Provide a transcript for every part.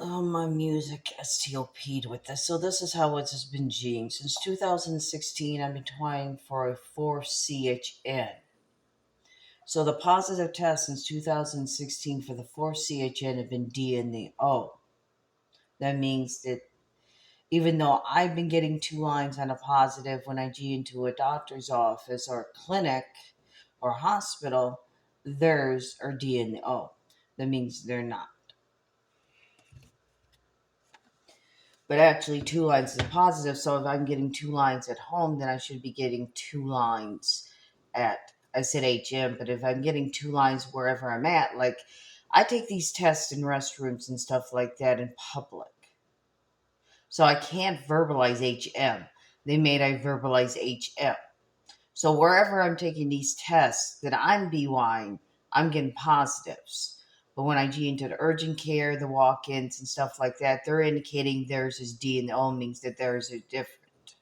Oh, my music STOP'd with this. So this is how it's been G'ing. Since 2016, I've been trying for a 4CHN. So the positive test since 2016 for the 4CHN have been D and the O. That means that even though I've been getting 2 lines on a positive when I G into a doctor's office or clinic or hospital, theirs are D and the O. That means they're not. But actually, 2 lines is positive. So if I'm getting 2 lines at home, then I should be getting 2 lines at, I said HM, but if I'm getting 2 lines wherever I'm at, like I take these tests in restrooms and stuff like that in public. So I can't verbalize HM. They made I verbalize HM. So wherever I'm taking these tests that I'm BYing, I'm getting positives. But when I G into the urgent care, the walk-ins and stuff like that, they're indicating theirs is D and the O means that theirs are different.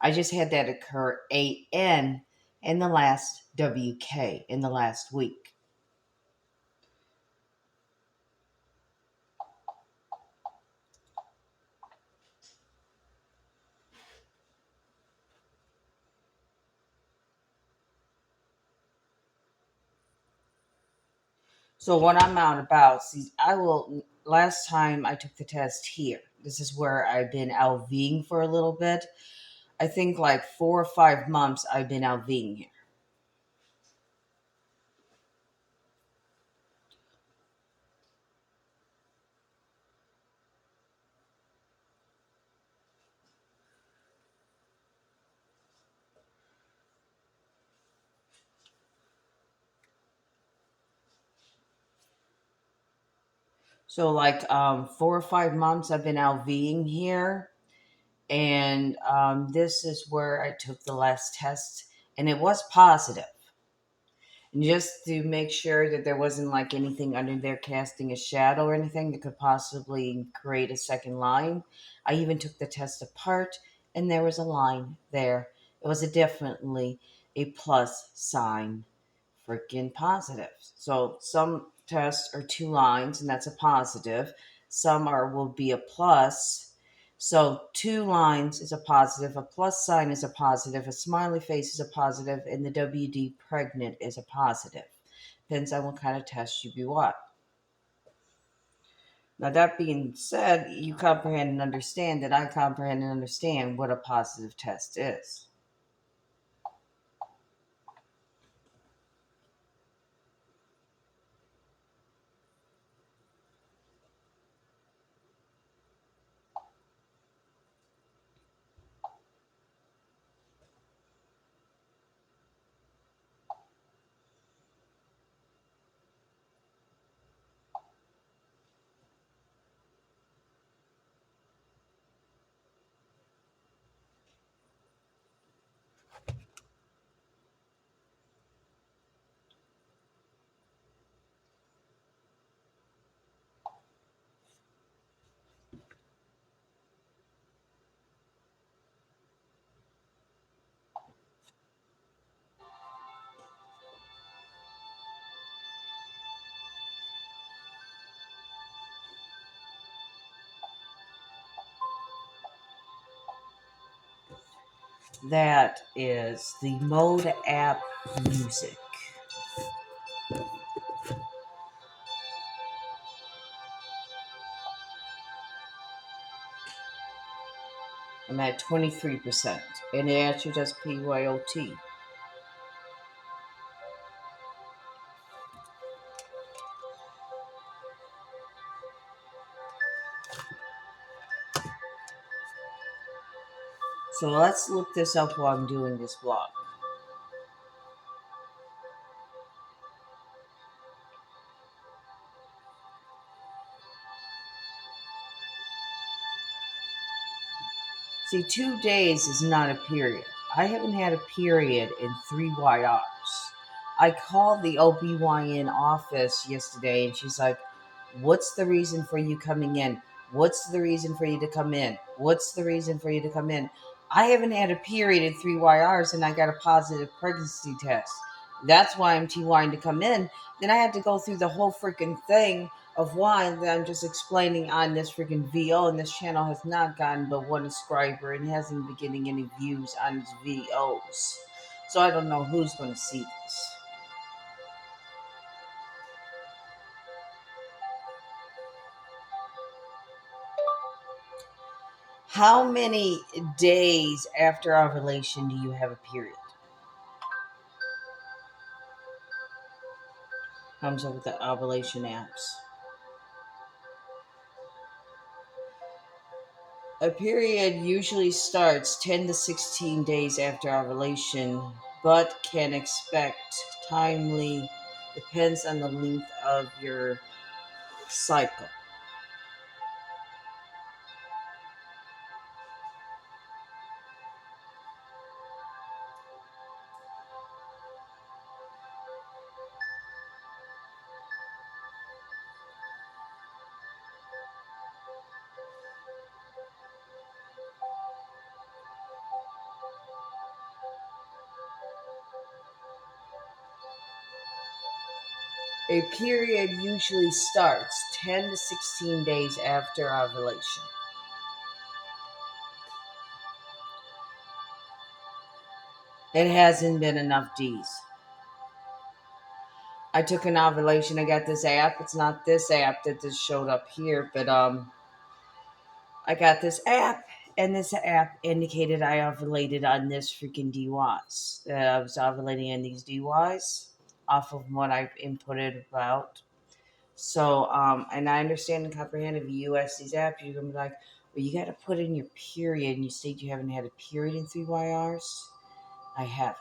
I just had that occur AN in the last WK in the last week. So when I'm out and about, see, last time I took the test here, this is where I've been LVing for a little bit. I think like 4 or 5 months I've been LVing here. So like 4 or 5 months I've been LVing here, and this is where I took the last test, and it was positive. And just to make sure that there wasn't like anything under there casting a shadow or anything that could possibly create a second line, I even took the test apart, and there was a line there. It was definitely a plus sign, freaking positive. So some tests are 2 lines, and that's a positive. Some are will be a plus. So 2 lines is a positive, a plus sign is a positive, a smiley face is a positive, and the WD pregnant is a positive. Depends on what kind of test you be what. Now that being said, you comprehend and understand that I comprehend and understand what a positive test is. That is the Mode app music. I'm at 23%, and it actually does PYOT. So let's look this up while I'm doing this vlog. See, 2 days is not a period. I haven't had a period in 3 YRs. I called the OB-GYN office yesterday, and she's like, "What's the reason for you coming in? What's the reason for you to come in? What's the reason for you to come in?" I haven't had a period in 3 YRs, and I got a positive pregnancy test. That's why I'm TYing to come in. Then I had to go through the whole freaking thing of why that I'm just explaining on this freaking VO, and this channel has not gotten but one subscriber and hasn't been getting any views on its VOs. So I don't know who's going to see this. How many days after ovulation do you have a period? Comes up with the ovulation apps. A period usually starts 10 to 16 days after ovulation, but can expect timely, depends on the length of your cycle. A period usually starts 10 to 16 days after ovulation. It hasn't been enough D's. I took an ovulation. I got this app. It's not this app that just showed up here, but I got this app, and this app indicated I ovulated on this freaking DYs. I was ovulating on these DYs off of what I've inputted about. So, and I understand and comprehend if you use these apps, you're gonna be like, well, you got to put in your period, and you state you haven't had a period in 3 YRs. I haven't.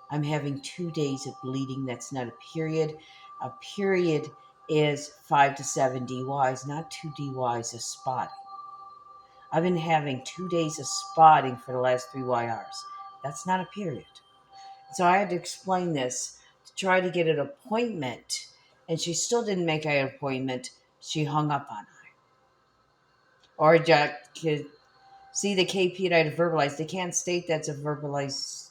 I'm having 2 days of bleeding. That's not a period. A period is 5 to 7 DYs, not 2 DYs of spotting. I've been having 2 days of spotting for the last 3 YRs. That's not a period. So I had to explain this to try to get an appointment, and she still didn't make an appointment. She hung up on I. Or Jack could see the KP that I had verbalized. They can't state that's a verbalized.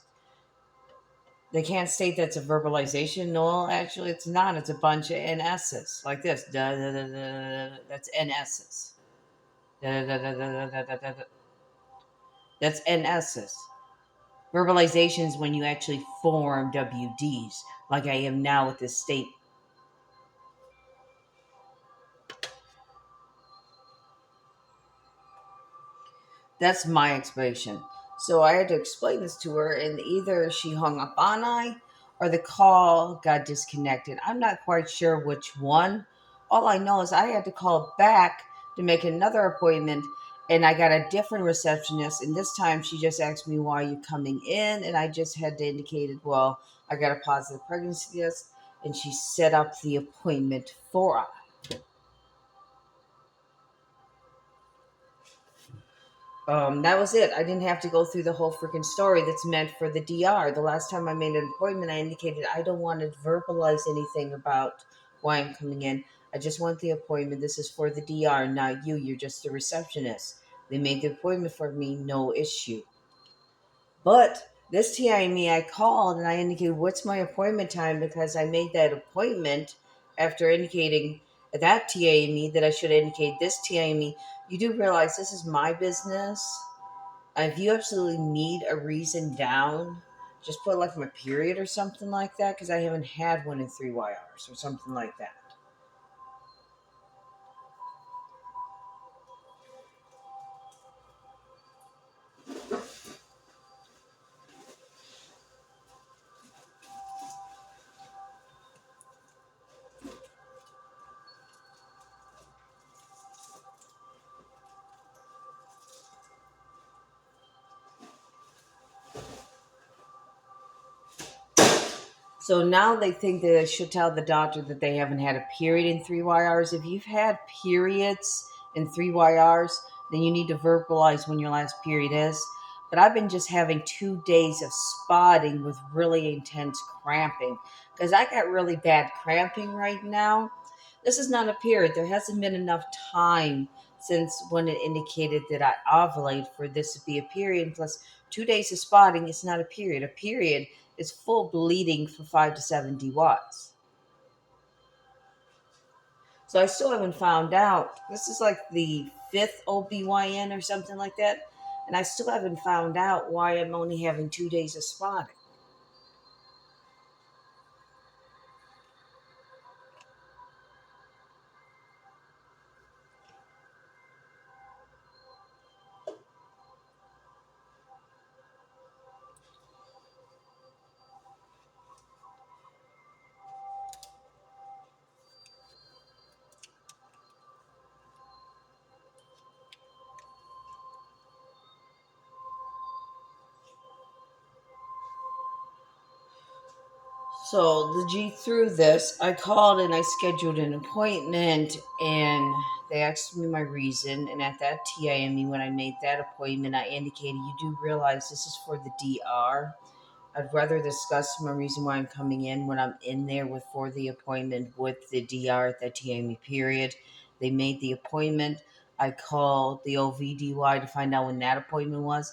They can't state that's a verbalization. No, actually, it's not. It's a bunch of NS's like this. Da, da, da, da, da. That's NS's. Da, da, da, da, da, da, da, da. That's NS's. Verbalization is when you actually form WDs, like I am now with this state. That's my explanation. So I had to explain this to her, and either she hung up on I or the call got disconnected. I'm not quite sure which one. All I know is I had to call back to make another appointment, and I got a different receptionist. And this time she just asked me, why are you coming in? And I just had to indicate, well, I got a positive pregnancy test, and she set up the appointment for us. That was it. I didn't have to go through the whole freaking story that's meant for the DR. The last time I made an appointment, I indicated I don't want to verbalize anything about why I'm coming in. I just want the appointment. This is for the DR, not you. You're just a receptionist. They made the appointment for me, no issue. But this TIME, I called and I indicated what's my appointment time because I made that appointment after indicating at that TIME that I should indicate this TIME. You do realize this is my business. If you absolutely need a reason down, just put like my period or something like that because I haven't had one in 3 YRs or something like that. So now they think that I should tell the doctor that they haven't had a period in 3 YRs. If you've had periods in 3 YRs, then you need to verbalize when your last period is. But I've been just having 2 days of spotting with really intense cramping because I got really bad cramping right now. This is not a period. There hasn't been enough time since when it indicated that I ovulate for this to be a period. Plus, 2 days of spotting is not a period. A period is full bleeding for 5 to 7 DYs. So I still haven't found out. This is like the fifth OBYN or something like that. And I still haven't found out why I'm only having 2 days of spotting. So the G through this, I called and I scheduled an appointment, and they asked me my reason. And at that TIME, when I made that appointment, I indicated, you do realize this is for the DR. I'd rather discuss my reason why I'm coming in when I'm in there with for the appointment with the DR at that TIME period. They made the appointment. I called the OVDY to find out when that appointment was.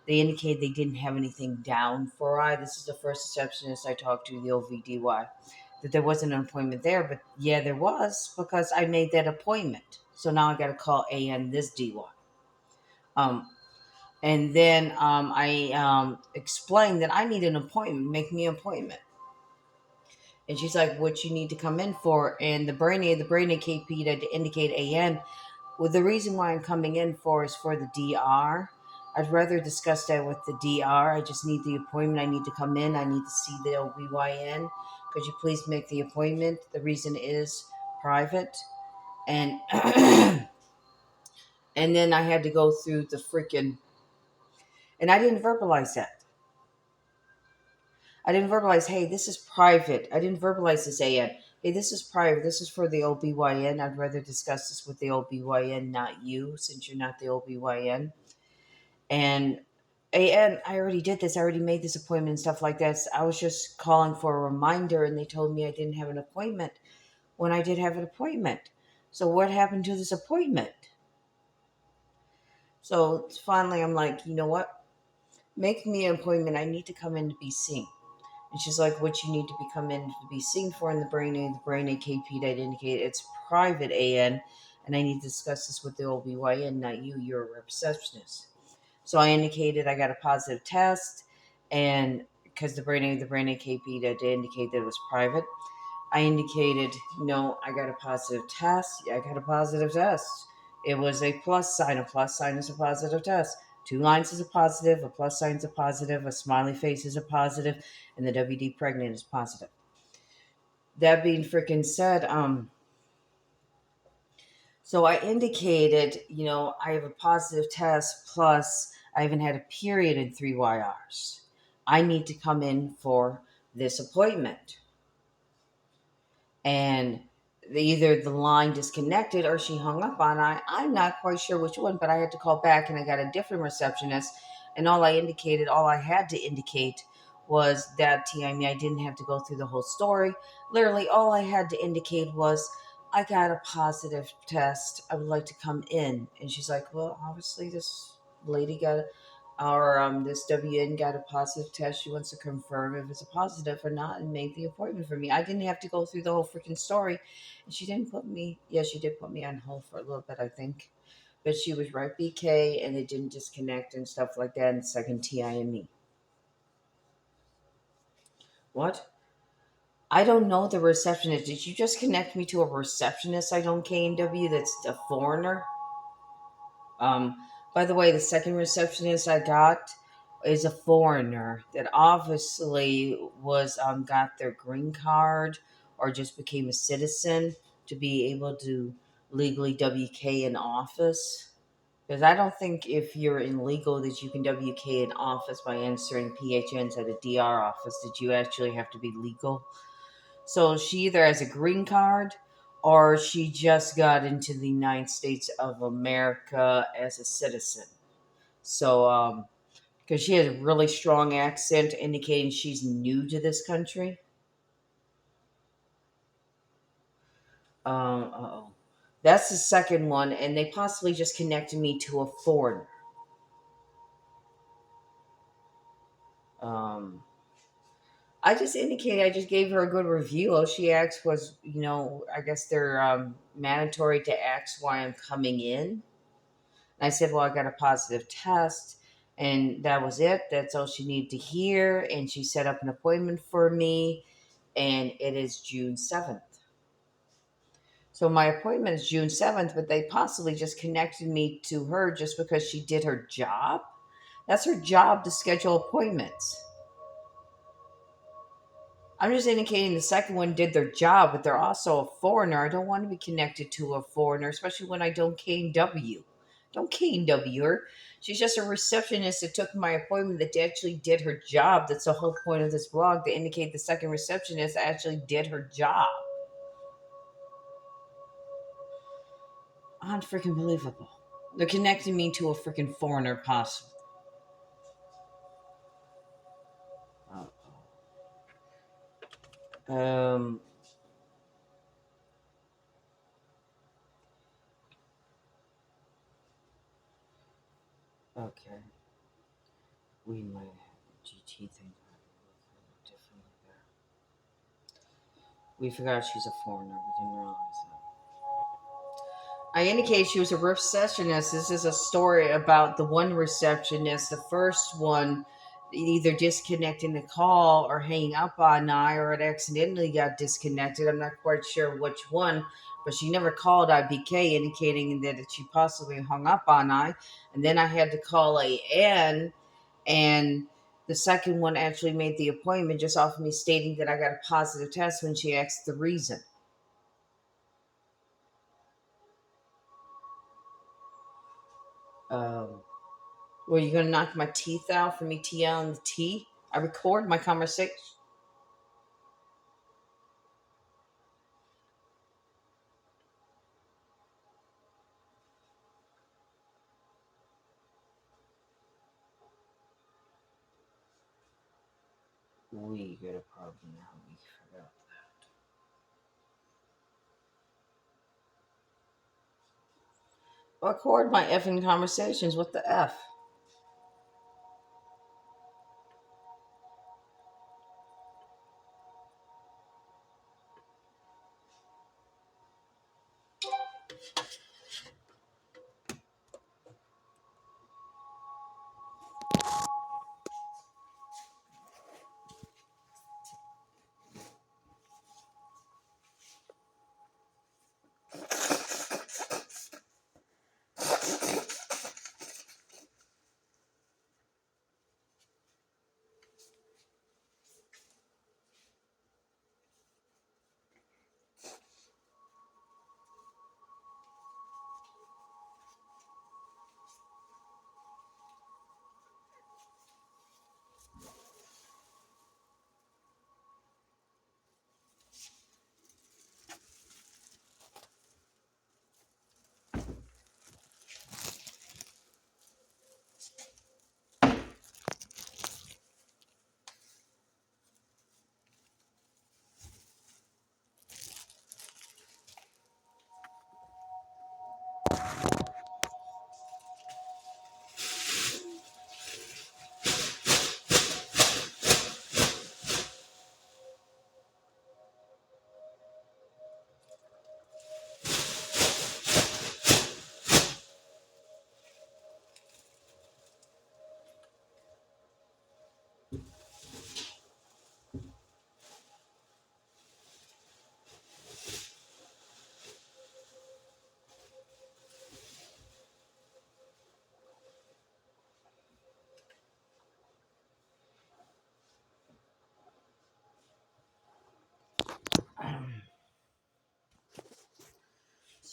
They indicated they didn't have anything down for I. This is the first receptionist I talked to, the OVDY, that there wasn't an appointment there, but yeah, there was because I made that appointment. So now I got to call AN this DY. Um, and then I explained that I need an appointment, make me an appointment. And she's like, what you need to come in for? And the brain KP to indicate AN. Well, the reason why I'm coming in for is for the DR. I'd rather discuss that with the DR. I just need the appointment. I need to come in. I need to see the OBYN. Could you please make the appointment? The reason is private. And and then I had to go through the freaking, and I didn't verbalize that. I didn't verbalize, hey, this is private. I didn't verbalize this AN. Hey, this is private. This is for the OBYN. I'd rather discuss this with the OBYN, not you, since you're not the OBYN. And I already did this. I already made this appointment and stuff like that. So I was just calling for a reminder, and they told me I didn't have an appointment when I did have an appointment. So what happened to this appointment? So finally, I'm like, you know what? Make me an appointment. I need to come in to be seen. And she's like, what you need to become in to be seen for in the brain AKP that indicate it's private AN, and I need to discuss this with the OBYN, not you. You're a receptionist. So I indicated I got a positive test, and because the brain AKP that indicate that it was private, I indicated, no, I got a positive test. Yeah, I got a positive test. It was a plus sign. A plus sign is a positive test. Two lines is a positive, a plus sign is a positive, a smiley face is a positive, and the WD pregnant is positive. That being freaking said, so I indicated, I have a positive test plus I haven't had a period in 3 YRs. I need to come in for this appointment. And either the line disconnected or she hung up on I'm not quite sure which one, but I had to call back and I got a different receptionist, and all I had to indicate was that I didn't have to go through the whole story. Literally all I had to indicate was I got a positive test, I would like to come in. And she's like, well, obviously this lady got or this WN got a positive test. She wants to confirm if it's a positive or not and make the appointment for me. I didn't have to go through the whole freaking story. And she didn't put me, yeah, she did put me on hold for a little bit, I think. But she was right BK and it didn't disconnect and stuff like that. And second TIME. What? I don't know the receptionist. Did you just connect me to a receptionist I don't KNW that's a foreigner? Um, by the way, the second receptionist I got is a foreigner that obviously was got their green card or just became a citizen to be able to legally WK in office. Because I don't think if you're in legal that you can WK in office by answering PHNs at a DR office. That you actually have to be legal. So she either has a green card or she just got into the United States of America as a citizen. So, because she has a really strong accent indicating she's new to this country. Oh. That's the second one, and they possibly just connected me to a foreigner. Um, I just indicated, I just gave her a good review. All she asked was, I guess they're mandatory to ask why I'm coming in. I said, well, I got a positive test. And that was it. That's all she needed to hear. And she set up an appointment for me. And it is June 7th. So my appointment is June 7th, but they possibly just connected me to her just because she did her job. That's her job to schedule appointments. I'm just indicating the second one did their job, but they're also a foreigner. I don't want to be connected to a foreigner, especially when I don't KW. Don't KW her. She's just a receptionist that took my appointment that actually did her job. That's the whole point of this blog, to indicate the second receptionist actually did her job. Unfreaking believable. They're connecting me to a freaking foreigner, possible. Um. Okay. We might have a GT thing differently there. We forgot she's a foreigner. We didn't realize that. I indicated she was a receptionist. This is a story about the one receptionist, the first one, either disconnecting the call or hanging up on I, or it accidentally got disconnected. I'm not quite sure which one, but she never called IBK, indicating that she possibly hung up on I. And then I had to call AN, and the second one actually made the appointment just off of me stating that I got a positive test when she asked the reason. Um, Were you gonna knock my teeth out for me TL and the T? I record my conversation. We got a problem now. We forgot that. Record my effing conversations. What the F?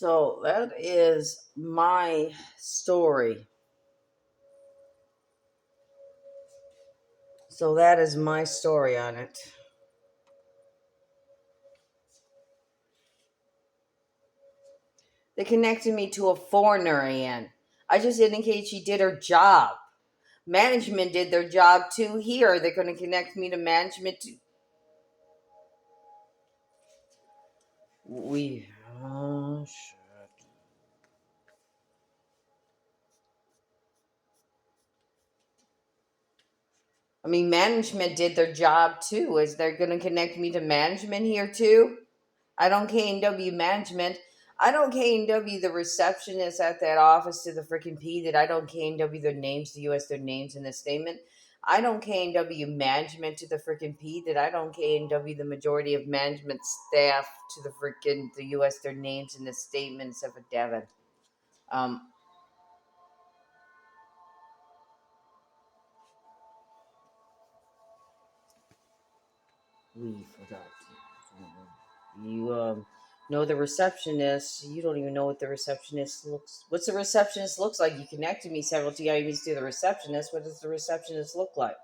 So that is my story. So that is my story on it. They connected me to a foreigner, and I just indicate she did her job. Management did their job too. Here, they're going to connect me to management. We. Oh, shit. I mean, management did their job too. Is they're going to connect me to management here too? I don't K&W management. I don't K&W the receptionist at that office to the freaking P that I don't K&W their names to US their names in the statement. I don't K&W management to the freaking P that I don't K&W the majority of management staff to the freaking the US their names in the statement except for Devin. Um, we forgot. You know the receptionist. You don't even know what the receptionist looks. What's the receptionist looks like? You connected me several times to the receptionist. What does the receptionist look like?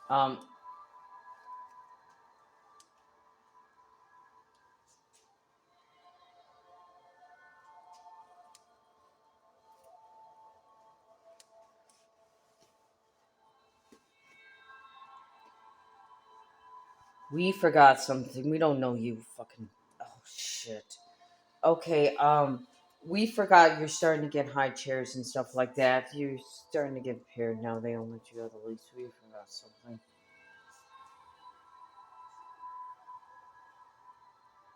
Um, we forgot something. We don't know you fucking. Oh shit. Okay. We forgot you're starting to get high chairs and stuff like that. You're starting to get paired now. They don't let you out of the lease. We forgot something.